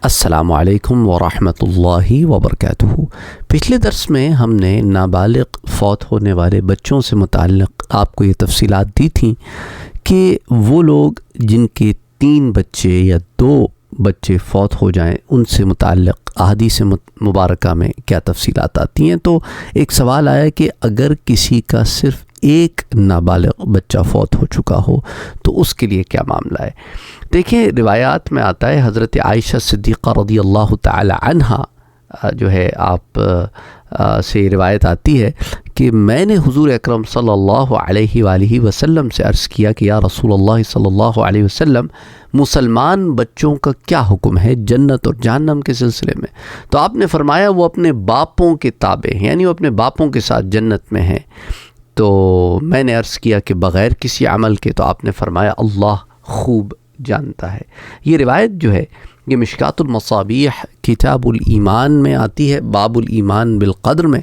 السلام علیکم ورحمۃ اللہ وبرکاتہ۔ پچھلے درس میں ہم نے نابالغ فوت ہونے والے بچوں سے متعلق آپ کو یہ تفصیلات دی تھیں کہ وہ لوگ جن کے 3 بچے یا 2 بچے فوت ہو جائیں ان سے متعلق احادیث مبارکہ میں کیا تفصیلات آتی ہیں۔ تو ایک سوال آیا کہ اگر کسی کا صرف ایک نابالغ بچہ فوت ہو چکا ہو تو اس کے لیے کیا معاملہ ہے۔ دیکھیں، روایات میں آتا ہے، حضرت عائشہ صدیقہ رضی اللہ تعالی عنہا جو ہے آپ سے روایت آتی ہے کہ میں نے حضور اکرم صلی اللہ علیہ وآلہ وسلم سے عرض کیا کہ یا رسول اللہ صلی اللہ علیہ وسلم، مسلمان بچوں کا کیا حکم ہے جنت اور جہنم کے سلسلے میں؟ تو آپ نے فرمایا وہ اپنے باپوں کے تابع ہیں، یعنی وہ اپنے باپوں کے ساتھ جنت میں ہیں۔ تو میں نے عرض کیا کہ بغیر کسی عمل کے؟ تو آپ نے فرمایا اللہ خوب جانتا ہے۔ یہ روایت جو ہے یہ مشکات المصابیح کتاب الایمان میں آتی ہے، باب الایمان بالقدر میں،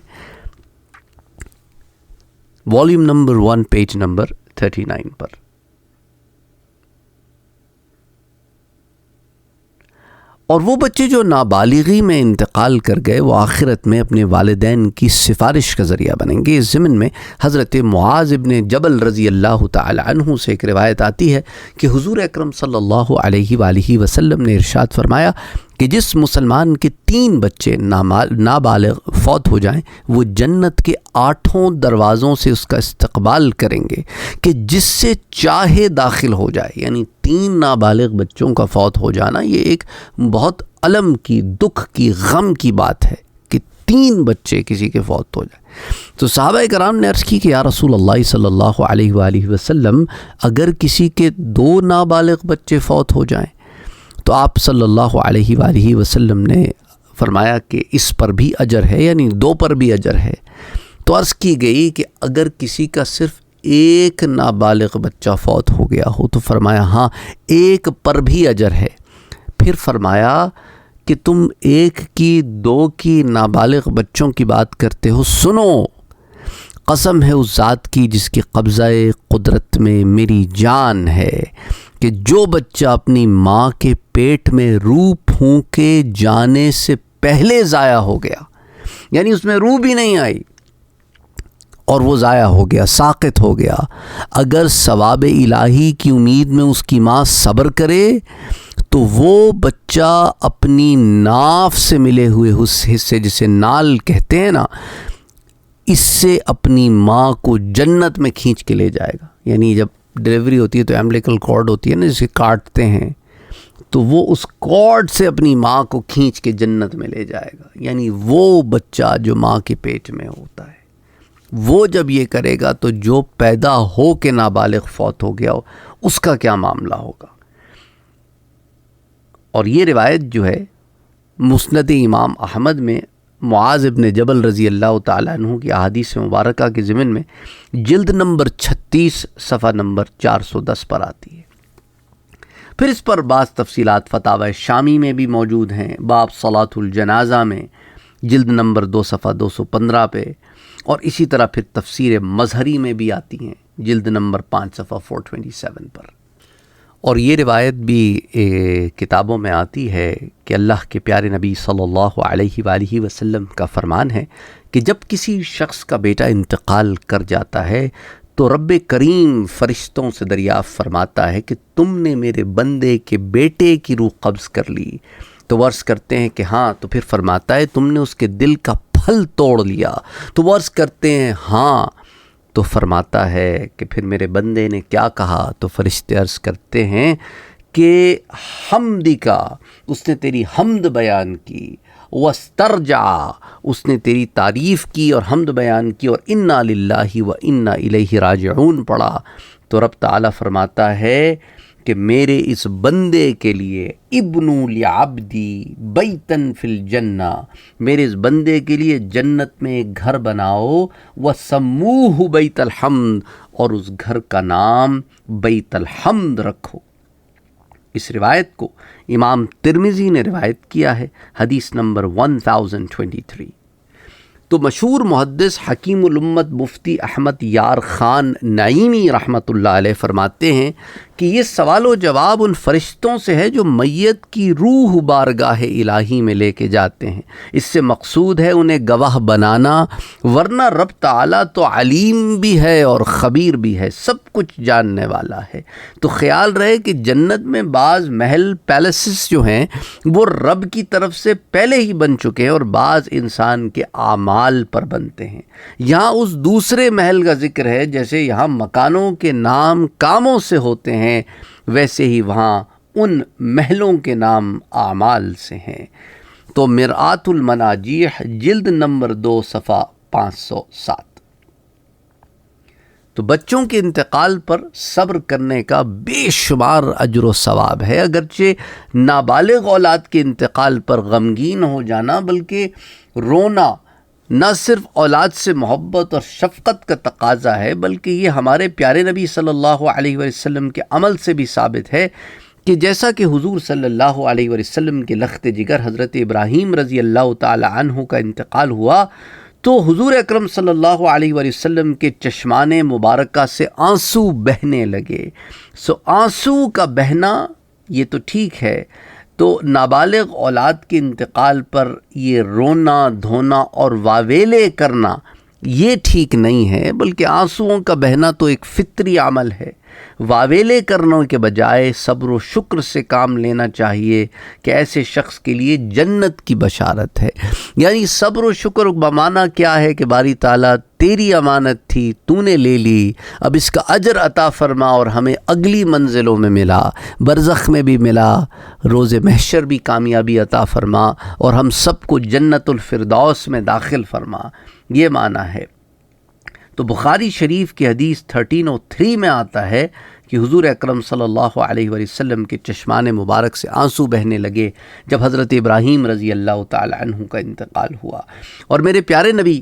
والیوم نمبر 1 پیج نمبر 39 پر۔ اور وہ بچے جو نابالغی میں انتقال کر گئے وہ آخرت میں اپنے والدین کی سفارش کا ذریعہ بنیں گے۔ اس ضمن میں حضرت معاذ ابن جبل رضی اللہ تعالی عنہ سے ایک روایت آتی ہے کہ حضور اکرم صلی اللہ علیہ وآلہ وسلم نے ارشاد فرمایا کہ جس مسلمان کے 3 بچے نابالغ فوت ہو جائیں وہ جنت کے 8 دروازوں سے اس کا استقبال کریں گے کہ جس سے چاہے داخل ہو جائے۔ یعنی 3 نابالغ بچوں کا فوت ہو جانا یہ ایک بہت الم کی، دکھ کی، غم کی بات ہے کہ 3 بچے کسی کے فوت ہو جائیں۔ تو صحابہ کرام نے عرض کی کہ یا رسول اللہ صلی اللہ علیہ وآلہ وسلم، اگر کسی کے 2 نابالغ بچے فوت ہو جائیں تو آپ صلی اللہ علیہ وآلہ وسلم نے فرمایا کہ اس پر بھی اجر ہے، یعنی 2 پر بھی اجر ہے۔ تو عرض کی گئی کہ اگر کسی کا صرف 1 نابالغ بچہ فوت ہو گیا ہو تو فرمایا ہاں 1 پر بھی اجر ہے۔ پھر فرمایا کہ تم 1 کی 2 کی نابالغ بچوں کی بات کرتے ہو، سنو، قسم ہے اس ذات کی جس کی قبضہ قدرت میں میری جان ہے کہ جو بچہ اپنی ماں کے پیٹ میں روح پھونکے جانے سے پہلے ضائع ہو گیا، یعنی اس میں روح بھی نہیں آئی اور وہ ضائع ہو گیا، ساقط ہو گیا، اگر ثواب الہی کی امید میں اس کی ماں صبر کرے تو وہ بچہ اپنی ناف سے ملے ہوئے اس حصے جسے نال کہتے ہیں نا، اس سے اپنی ماں کو جنت میں کھینچ کے لے جائے گا۔ یعنی جب ڈیلیوری ہوتی ہے تو ایمبلیکل کارڈ ہوتی ہے نا جسے کاٹتے ہیں، تو وہ اس کارڈ سے اپنی ماں کو کھینچ کے جنت میں لے جائے گا۔ یعنی وہ بچہ جو ماں کے پیٹ میں ہوتا ہے وہ جب یہ کرے گا تو جو پیدا ہو کے نابالغ فوت ہو گیا ہو اس کا کیا معاملہ ہوگا۔ اور یہ روایت جو ہے مسند امام احمد میں معاذ ابن جبل رضی اللہ تعالیٰ عنہ کی احادیث مبارکہ کے ضمن میں جلد نمبر 36 صفحہ نمبر 410 پر آتی ہے۔ پھر اس پر بعض تفصیلات فتاوی شامی میں بھی موجود ہیں، باب صلاۃ الجنازہ میں جلد نمبر 2 صفحہ 215 پہ، اور اسی طرح پھر تفسیر مظہری میں بھی آتی ہیں جلد نمبر 5 صفحہ 427 پر۔ اور یہ روایت بھی کتابوں میں آتی ہے کہ اللہ کے پیارے نبی صلی اللہ علیہ وآلہ وسلم کا فرمان ہے کہ جب کسی شخص کا بیٹا انتقال کر جاتا ہے تو رب کریم فرشتوں سے دریافت فرماتا ہے کہ تم نے میرے بندے کے بیٹے کی روح قبض کر لی؟ تو وہ عرض کرتے ہیں کہ ہاں۔ تو پھر فرماتا ہے تم نے اس کے دل کا پھل توڑ لیا؟ تو وہ عرض کرتے ہیں ہاں۔ تو فرماتا ہے کہ پھر میرے بندے نے کیا کہا؟ تو فرشتے عرض کرتے ہیں کہ حمدی کا، اس نے تیری حمد بیان کی، واسترجع، اس نے تیری تعریف کی اور حمد بیان کی، اور انا للہ و انا الیہ راجعون پڑھا۔ تو رب تعالیٰ فرماتا ہے کہ میرے اس بندے کے لیے ابنوا لعبدی بیتن فی الجنہ، میرے اس بندے کے لیے جنت میں ایک گھر بناؤ، وسموہ بیت الحمد، اور اس گھر کا نام بیت الحمد رکھو۔ اس روایت کو امام ترمذی نے روایت کیا ہے، حدیث نمبر 1023۔ تو مشہور محدث حکیم الامت مفتی احمد یار خان نعیمی رحمۃ اللہ علیہ فرماتے ہیں کہ یہ سوال و جواب ان فرشتوں سے ہے جو میت کی روح بارگاہ الہی میں لے کے جاتے ہیں۔ اس سے مقصود ہے انہیں گواہ بنانا، ورنہ رب تعالیٰ تو علیم بھی ہے اور خبیر بھی ہے، سب کچھ جاننے والا ہے۔ تو خیال رہے کہ جنت میں بعض محل پیلسز جو ہیں وہ رب کی طرف سے پہلے ہی بن چکے ہیں اور بعض انسان کے اعمال پر بنتے ہیں۔ یہاں اس دوسرے محل کا ذکر ہے، جیسے یہاں مکانوں کے نام کاموں سے ہوتے ہیں ویسے ہی وہاں ان محلوں کے نام اعمال سے ہیں۔ تو مرآت المناجیح جلد نمبر 2 صفحہ 507۔ تو بچوں کے انتقال پر صبر کرنے کا بے شمار اجر و ثواب ہے۔ اگرچہ نابالغ اولاد کے انتقال پر غمگین ہو جانا بلکہ رونا نہ صرف اولاد سے محبت اور شفقت کا تقاضا ہے، بلکہ یہ ہمارے پیارے نبی صلی اللہ علیہ وسلم کے عمل سے بھی ثابت ہے کہ جیسا کہ حضور صلی اللہ علیہ وسلم کے لخت جگر حضرت ابراہیم رضی اللہ تعالی عنہ کا انتقال ہوا تو حضور اکرم صلی اللہ علیہ وسلم کے چشمان مبارکہ سے آنسو بہنے لگے۔ آنسو کا بہنا یہ تو ٹھیک ہے، تو نابالغ اولاد کے انتقال پر یہ رونا دھونا اور واویلے کرنا یہ ٹھیک نہیں ہے، بلکہ آنسوؤں کا بہنا تو ایک فطری عمل ہے۔ واویلے کرنے کے بجائے صبر و شکر سے کام لینا چاہیے کہ ایسے شخص کے لیے جنت کی بشارت ہے۔ یعنی صبر و شکر بمعنی کیا ہے کہ باری تعالیٰ تیری امانت تھی، تو نے لے لی، اب اس کا اجر عطا فرما اور ہمیں اگلی منزلوں میں ملا، برزخ میں بھی ملا، روز محشر بھی کامیابی عطا فرما اور ہم سب کو جنت الفردوس میں داخل فرما، یہ معنی ہے۔ تو بخاری شریف کی حدیث 1303 میں آتا ہے کہ حضور اکرم صلی اللہ علیہ وسلم کے چشمان مبارک سے آنسو بہنے لگے جب حضرت ابراہیم رضی اللہ تعالی عنہ کا انتقال ہوا، اور میرے پیارے نبی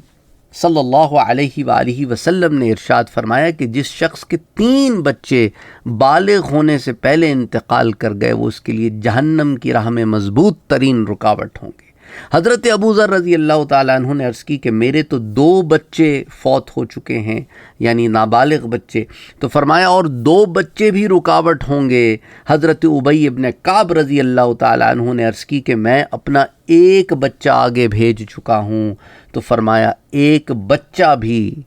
صلی اللہ علیہ وآلہ وسلم نے ارشاد فرمایا کہ جس شخص کے 3 بچے بالغ ہونے سے پہلے انتقال کر گئے وہ اس کے لیے جہنم کی راہ میں مضبوط ترین رکاوٹ ہوں گے۔ حضرت ابو ذر رضی اللہ تعالیٰ عنہ نے عرض کی کہ میرے تو 2 بچے فوت ہو چکے ہیں، یعنی نابالغ بچے، تو فرمایا اور 2 بچے بھی رکاوٹ ہوں گے۔ حضرت ابی ابن کعب رضی اللہ تعالیٰ عنہ نے عرض کی کہ میں اپنا 1 بچہ آگے بھیج چکا ہوں، تو فرمایا 1 بچہ بھی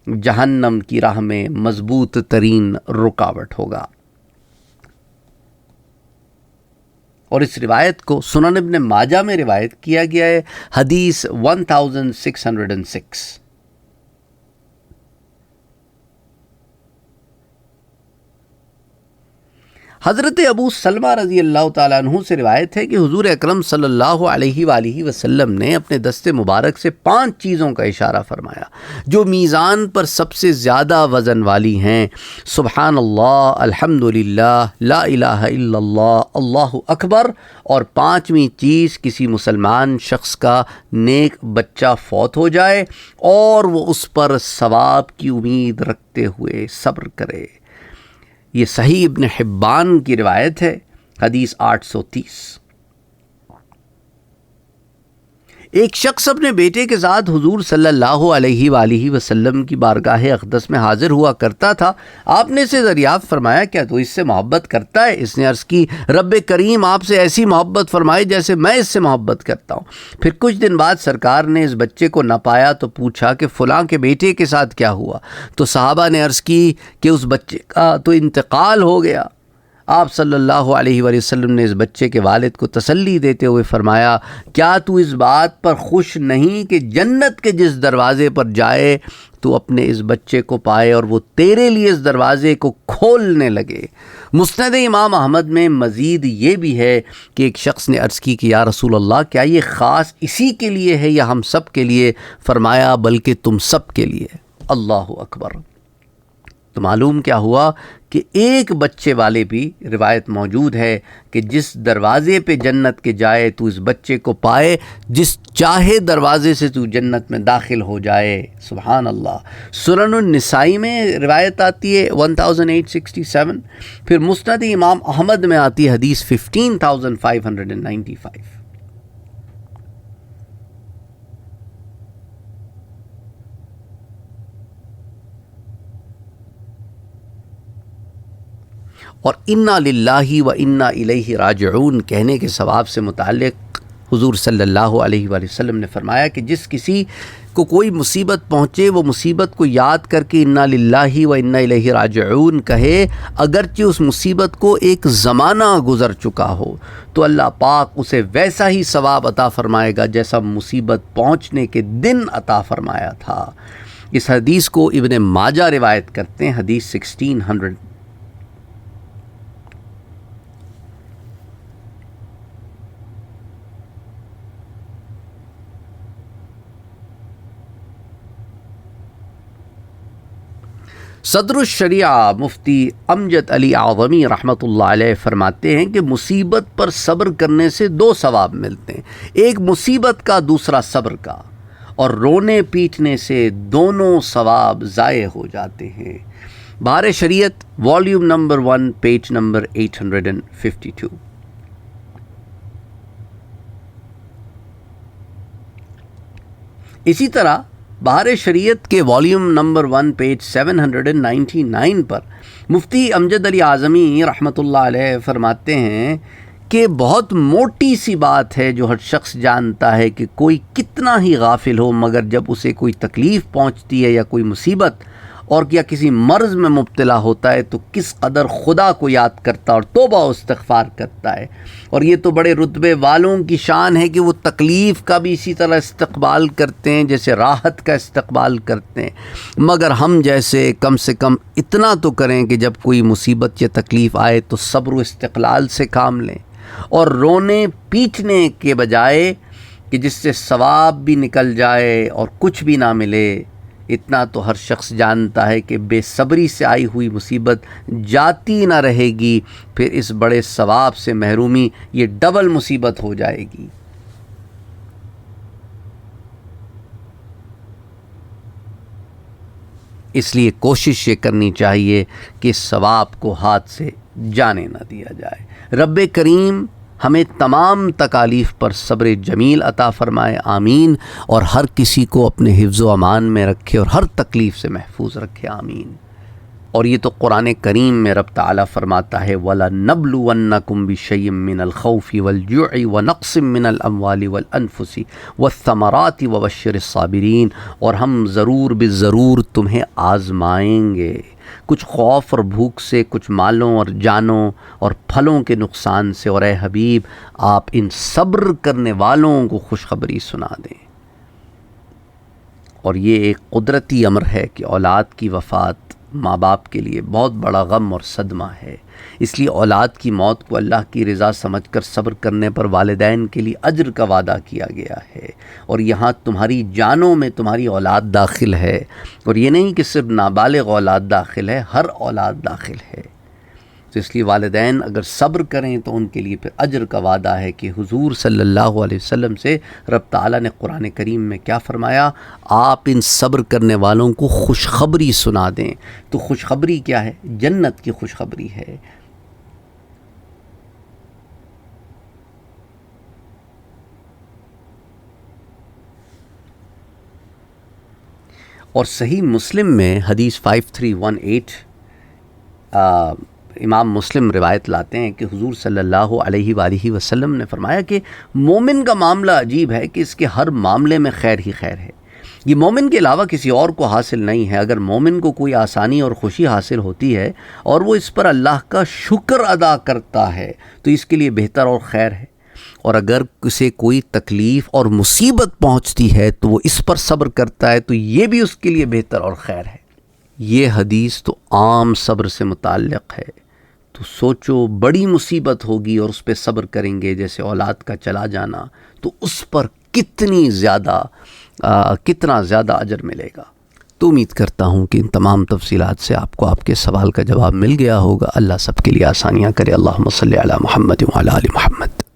جہنم کی راہ میں مضبوط ترین رکاوٹ ہوگا۔ اور اس روایت کو سنن ابن ماجہ میں روایت کیا گیا ہے، حدیث 1606۔ حضرت ابو سلمہ رضی اللہ تعالیٰ عنہ سے روایت ہے کہ حضور اکرم صلی اللہ علیہ وآلہ وسلم نے اپنے دست مبارک سے 5 چیزوں کا اشارہ فرمایا جو میزان پر سب سے زیادہ وزن والی ہیں: سبحان اللہ، الحمدللہ، لا الہ الا اللہ، اللہ اکبر، اور 5ویں چیز کسی مسلمان شخص کا نیک بچہ فوت ہو جائے اور وہ اس پر ثواب کی امید رکھتے ہوئے صبر کرے۔ یہ صحیح ابن حبان کی روایت ہے، حدیث 830۔ ایک شخص اپنے بیٹے کے ساتھ حضور صلی اللہ علیہ وآلہ وسلم کی بارگاہ اقدس میں حاضر ہوا کرتا تھا۔ آپ نے اسے دریافت فرمایا کیا تو اس سے محبت کرتا ہے؟ اس نے عرض کی رب کریم آپ سے ایسی محبت فرمائے جیسے میں اس سے محبت کرتا ہوں۔ پھر کچھ دن بعد سرکار نے اس بچے کو نہ پایا تو پوچھا کہ فلاں کے بیٹے کے ساتھ کیا ہوا؟ تو صحابہ نے عرض کی کہ اس بچے کا تو انتقال ہو گیا۔ آپ صلی اللہ علیہ وآلہ وسلم نے اس بچے کے والد کو تسلی دیتے ہوئے فرمایا کیا تو اس بات پر خوش نہیں کہ جنت کے جس دروازے پر جائے تو اپنے اس بچے کو پائے اور وہ تیرے لیے اس دروازے کو کھولنے لگے۔ مسند امام احمد میں مزید یہ بھی ہے کہ ایک شخص نے عرض کی کہ یا رسول اللہ کیا یہ خاص اسی کے لیے ہے یا ہم سب کے لیے؟ فرمایا بلکہ تم سب کے لیے۔ اللہ اکبر۔ تو معلوم کیا ہوا کہ ایک بچے والے بھی روایت موجود ہے کہ جس دروازے پہ جنت کے جائے تو اس بچے کو پائے، جس چاہے دروازے سے تو جنت میں داخل ہو جائے۔ سبحان اللہ۔ سنن النسائی میں روایت آتی ہے 1867، پھر مسند امام احمد میں آتی ہے حدیث 15595۔ اور انا للہ و انا الیہ راجعون کہنے کے ثواب سے متعلق حضور صلی اللہ علیہ وآلہ وسلم نے فرمایا کہ جس کسی کو کوئی مصیبت پہنچے وہ مصیبت کو یاد کر کے انا للہ و انا الیہ راجعون کہے، اگرچہ اس مصیبت کو ایک زمانہ گزر چکا ہو، تو اللہ پاک اسے ویسا ہی ثواب عطا فرمائے گا جیسا مصیبت پہنچنے کے دن عطا فرمایا تھا۔ اس حدیث کو ابن ماجہ روایت کرتے ہیں، حدیث 1600۔ صدر الشریعہ مفتی امجد علی اعظمی رحمۃ اللہ علیہ فرماتے ہیں کہ مصیبت پر صبر کرنے سے دو ثواب ملتے ہیں، ایک مصیبت کا، دوسرا صبر کا، اور رونے پیٹنے سے دونوں ثواب ضائع ہو جاتے ہیں۔ بہار شریعت والیوم نمبر 1 پیج نمبر 852۔ اسی طرح بہار شریعت کے والیوم نمبر 1 پیج 799 پر مفتی امجد علی اعظمی رحمۃ اللہ علیہ فرماتے ہیں کہ بہت موٹی سی بات ہے جو ہر شخص جانتا ہے کہ کوئی کتنا ہی غافل ہو، مگر جب اسے کوئی تکلیف پہنچتی ہے یا کوئی مصیبت اور یا کسی مرض میں مبتلا ہوتا ہے تو کس قدر خدا کو یاد کرتا اور توبہ و استغفار کرتا ہے۔ اور یہ تو بڑے رتبے والوں کی شان ہے کہ وہ تکلیف کا بھی اسی طرح استقبال کرتے ہیں جیسے راحت کا استقبال کرتے ہیں، مگر ہم جیسے کم سے کم اتنا تو کریں کہ جب کوئی مصیبت یا تکلیف آئے تو صبر و استقلال سے کام لیں، اور رونے پیٹنے کے بجائے کہ جس سے ثواب بھی نکل جائے اور کچھ بھی نہ ملے، اتنا تو ہر شخص جانتا ہے کہ بے صبری سے آئی ہوئی مصیبت جاتی نہ رہے گی، پھر اس بڑے ثواب سے محرومی یہ ڈبل مصیبت ہو جائے گی۔ اس لیے کوشش یہ کرنی چاہیے کہ اس ثواب کو ہاتھ سے جانے نہ دیا جائے۔ رب کریم ہمیں تمام تکالیف پر صبر جمیل عطا فرمائے، آمین، اور ہر کسی کو اپنے حفظ و امان میں رکھے اور ہر تکلیف سے محفوظ رکھے، آمین۔ اور یہ تو قرآن کریم میں رب تعالیٰ فرماتا ہے وَلَنَبْلُوَنَّكُمْ بِشَيْءٍ مِّنَ الْخَوْفِ وَالْجُوعِ وَنَقْصٍ مِّنَ الْأَمْوَالِ وَالْأَنفُسِ وَالثَّمَرَاتِ وَبَشِّرِ الصَّابِرِينَ، اور ہم ضرور بالضرور تمہیں آزمائیں گے، کچھ خوف اور بھوک سے، کچھ مالوں اور جانوں اور پھلوں کے نقصان سے، اور اے حبیب آپ ان صبر کرنے والوں کو خوشخبری سنا دیں۔ اور یہ ایک قدرتی امر ہے کہ اولاد کی وفات ماں باپ کے لیے بہت بڑا غم اور صدمہ ہے، اس لیے اولاد کی موت کو اللہ کی رضا سمجھ کر صبر کرنے پر والدین کے لیے اجر کا وعدہ کیا گیا ہے، اور یہاں تمہاری جانوں میں تمہاری اولاد داخل ہے، اور یہ نہیں کہ صرف نابالغ اولاد داخل ہے، ہر اولاد داخل ہے۔ تو اس لیے والدین اگر صبر کریں تو ان کے لیے پھر اجر کا وعدہ ہے کہ حضور صلی اللہ علیہ وسلم سے رب تعالیٰ نے قرآن کریم میں کیا فرمایا، آپ ان صبر کرنے والوں کو خوشخبری سنا دیں۔ تو خوشخبری کیا ہے؟ جنت کی خوشخبری ہے۔ اور صحیح مسلم میں حدیث 5318 امام مسلم روایت لاتے ہیں کہ حضور صلی اللہ علیہ وآلہ وسلم نے فرمایا کہ مومن کا معاملہ عجیب ہے کہ اس کے ہر معاملے میں خیر ہی خیر ہے، یہ مومن کے علاوہ کسی اور کو حاصل نہیں ہے۔ اگر مومن کو کوئی آسانی اور خوشی حاصل ہوتی ہے اور وہ اس پر اللہ کا شکر ادا کرتا ہے تو اس کے لیے بہتر اور خیر ہے، اور اگر اسے کوئی تکلیف اور مصیبت پہنچتی ہے تو وہ اس پر صبر کرتا ہے تو یہ بھی اس کے لیے بہتر اور خیر ہے۔ یہ حدیث تو عام صبر سے متعلق ہے، تو سوچو بڑی مصیبت ہوگی اور اس پہ صبر کریں گے جیسے اولاد کا چلا جانا، تو اس پر کتنا زیادہ اجر ملے گا۔ تو امید کرتا ہوں کہ ان تمام تفصیلات سے آپ کو آپ کے سوال کا جواب مل گیا ہوگا۔ اللہ سب کے لیے آسانیاں کرے۔ اللہم صلی علی محمد وعلی آل محمد۔